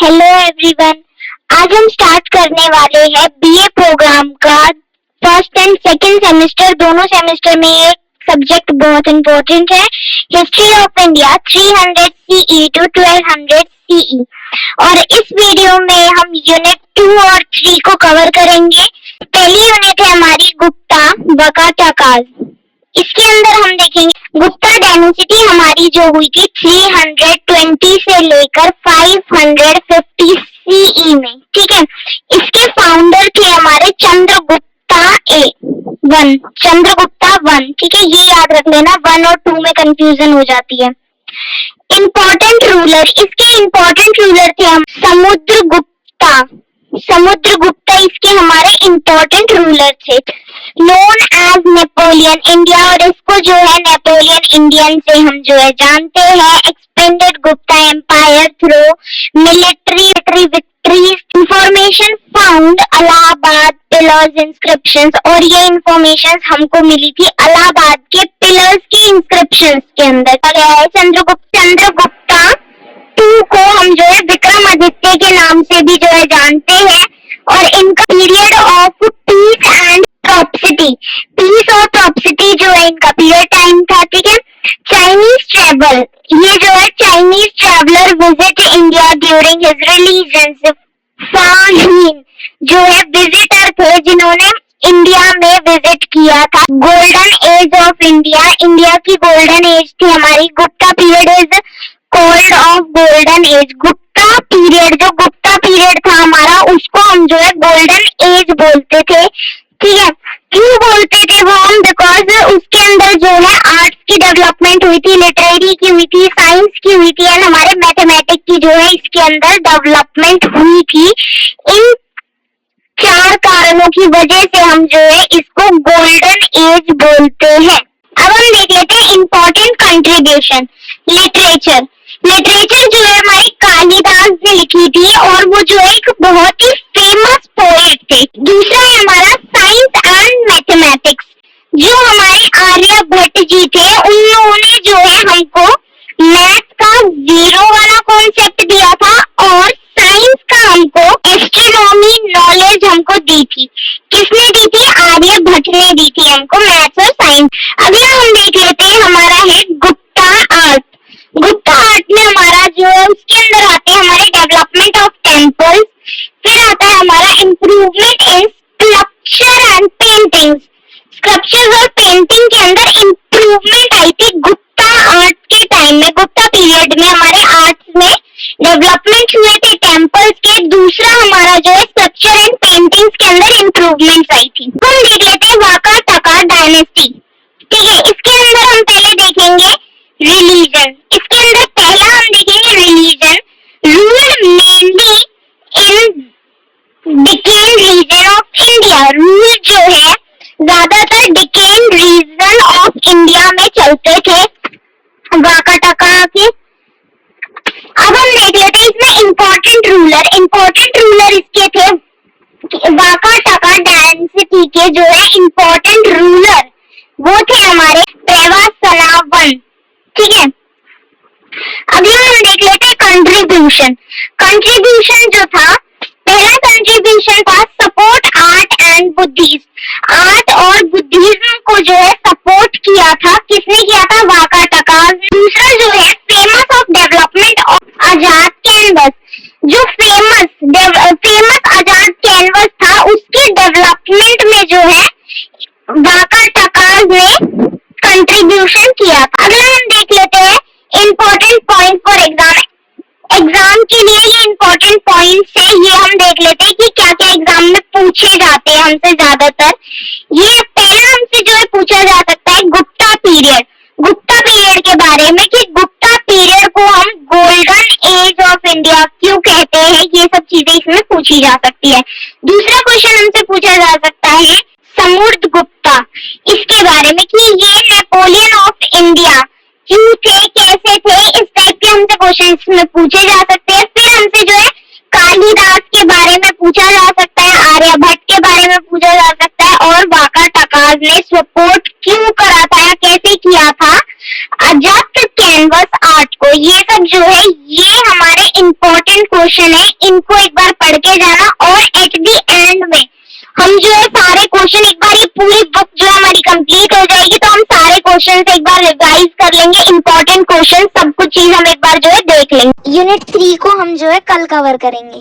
Hello everyone, आज हम start करने वाले हैं बीए प्रोग्राम का फर्स्ट एंड सेकंड सेमेस्टर। दोनों सेमेस्टर में एक सब्जेक्ट बहुत इम्पोर्टेंट है, history of India 300 CE to 1200 CE। और इस वीडियो में हम यूनिट 2 और 3 को कवर करेंगे। पहली यूनिट है हमारी गुप्ता वकाटकाज। इसके अंदर हम देखेंगे गुप्ता डायनेस्टी हमारी जो हुई थी 320 से लेकर 550 CE में, ठीक है। इसके फाउंडर थे हमारे चंद्रगुप्ता वन, ठीक है। ये याद रख लेना, 1 और 2 में कंफ्यूजन हो जाती है। इम्पोर्टेंट रूलर, इसके इम्पोर्टेंट रूलर थे हम समुद्रगुप्ता इसके हमारे इम्पोर्टेंट रूलर थे। नोन एज नेपोलियन इंडिया, और इसको जो है नेपोलियन इंडियन से हम जो है जानते हैं। Expanded Gupta empire through military victories. Information found Allahabad pillars inscriptions, और ये इंफॉर्मेशन हमको मिली थी इलाहाबाद के पिलर्स की इंस्क्रिप्शंस के अंदर। चंद्रगुप्ता 2 को हम जो है विक्रमादित्य के नाम से भी जो है जानते हैं। और इनका period of peace and property जो है इनका पीरियड टाइम था, ठीक है। चाइनीज ट्रेवल, ये जो है Chinese traveller visit India during his religion. फाहीन जो है विजिटर थे जिन्होंने इंडिया में विजिट किया था। Golden age of India, India की गोल्डन एज थी हमारी। Gupta period is called off golden age. Gupta period था हमारा, उसको हम जो है गोल्डन एज बोलते थे, ठीक है। क्यों बोलते थे वो हम? बिकॉज उसके अंदर जो है आर्ट्स की डेवलपमेंट हुई थी, लिटरेरी की हुई थी, साइंस की हुई थी, एंड हमारे मैथमेटिक्स की जो है इसके अंदर डेवलपमेंट हुई थी। इन 4 कारणों की वजह से हम जो है इसको गोल्डन एज बोलते हैं। अब हम देख लेते हैं इम्पोर्टेंट कंट्रीब्यूशन। लिटरेचर जो है हमारी कालिदास ने लिखी थी, और वो जो एक बहुत ही फेमस पोएट थे। दूसरा है हमारा साइंस एंड मैथमेटिक्स, जो हमारे आर्यभट्ट जी थे। उन्होंने जो है हमको मैथ का 0 वाला कॉन्सेप्ट दिया था, और साइंस का हमको एस्ट्रोनॉमी नॉलेज हमको दी थी। किसने दी थी? आर्यभट्ट ने दी थी हमको मैथ्स और साइंस। अगला हम देख लेते हैं, हमारा है गुप्ता आर्ट में हमारा जो है उसके अंदर आते हैं हमारे डेवलपमेंट ऑफ टेम्पल्स। फिर आता है हमारा improvement in sculpture and paintings. Sculpture और पेंटिंग के अंदर इम्प्रूवमेंट आई थी गुप्ता आर्ट के टाइम में। गुप्ता पीरियड में हमारे आर्ट्स में डेवलपमेंट हुए थे टेम्पल्स के। दूसरा हमारा जो है स्कल्पचर एंड पेंटिंग्स के अंदर इम्प्रूवमेंट आई थी। हम देख लेते हैं वाकाटका डायनेस्टी, ठीक है। इसके अंदर हम पहले देखेंगे रिलीजन। इसके अंदर पहला हम देखेंगे religion. Rule mainly in Deccan region of India. Rule जो है ज्यादातर डिकेन रीजन ऑफ इंडिया में चलते थे वाकाटका के। अब हम देख लेते हैं इसमें इम्पोर्टेंट रूलर इसके थे वाकाटका डायनेस्टी के जो है इम्पोर्टेंट रूलर, वो थे हमारे प्रवासना वन, ठीक है। अगला हम देख लेते हैं कंट्रीब्यूशन जो था, पहला कंट्रीब्यूशन था support art and Buddhism. Art और बुद्धिज्म को जो है सपोर्ट किया था। किसने किया था? वाकाटका। दूसरा जो है famous of development of Azad canvas. जो फेमस आजाद कैनवस था, उसके डेवलपमेंट में जो है वाकाटका ने कंट्रीब्यूशन किया था। अगला हम देख लेते हैं इम्पोर्टेंट पॉइंट फॉर एग्जाम के लिए। ये इम्पोर्टेंट पॉइंट्स है, ये हम देख लेते हैं कि क्या क्या एग्जाम में पूछे जाते हैं हमसे ज्यादातर। ये पहला हमसे जो है पूछा जा सकता है गुप्ता पीरियड के बारे में, कि गुप्ता पीरियड को हम गोल्डन एज ऑफ इंडिया क्यों कहते हैं। ये सब चीजें इसमें पूछी जा सकती है। दूसरा क्वेश्चन हमसे पूछा जा सकता है समुद्रगुप्ता, इसके बारे में, कि ये नेपोलियन ऑफ इंडिया क्यों थे, कैसे थे। इस टाइप के हमसे क्वेश्चन इसमें पूछे जा सकते हैं। फिर हमसे जो है कालिदास के बारे में पूछा जा सकता है, आर्यभट्ट के बारे में पूछा जा सकता है, और वाकाटका ने सपोर्ट क्यों करा था या कैसे किया था अजाद कैनवस आर्ट को। ये सब जो है ये हमारे इम्पोर्टेंट इम्पोर्टेंट क्वेश्चन है, इनको एक बार पढ़ के जाना और एट द एंड में हम जो है सारे क्वेश्चन एक बार, ये पूरी बुक जो है हमारी कंप्लीट हो जाएगी तो हम सारे क्वेश्चन एक बार रिवाइज कर लेंगे, इम्पोर्टेंट क्वेश्चन सब कुछ चीज हम एक बार जो है देख लेंगे। यूनिट 3 को हम जो है कल कवर करेंगे।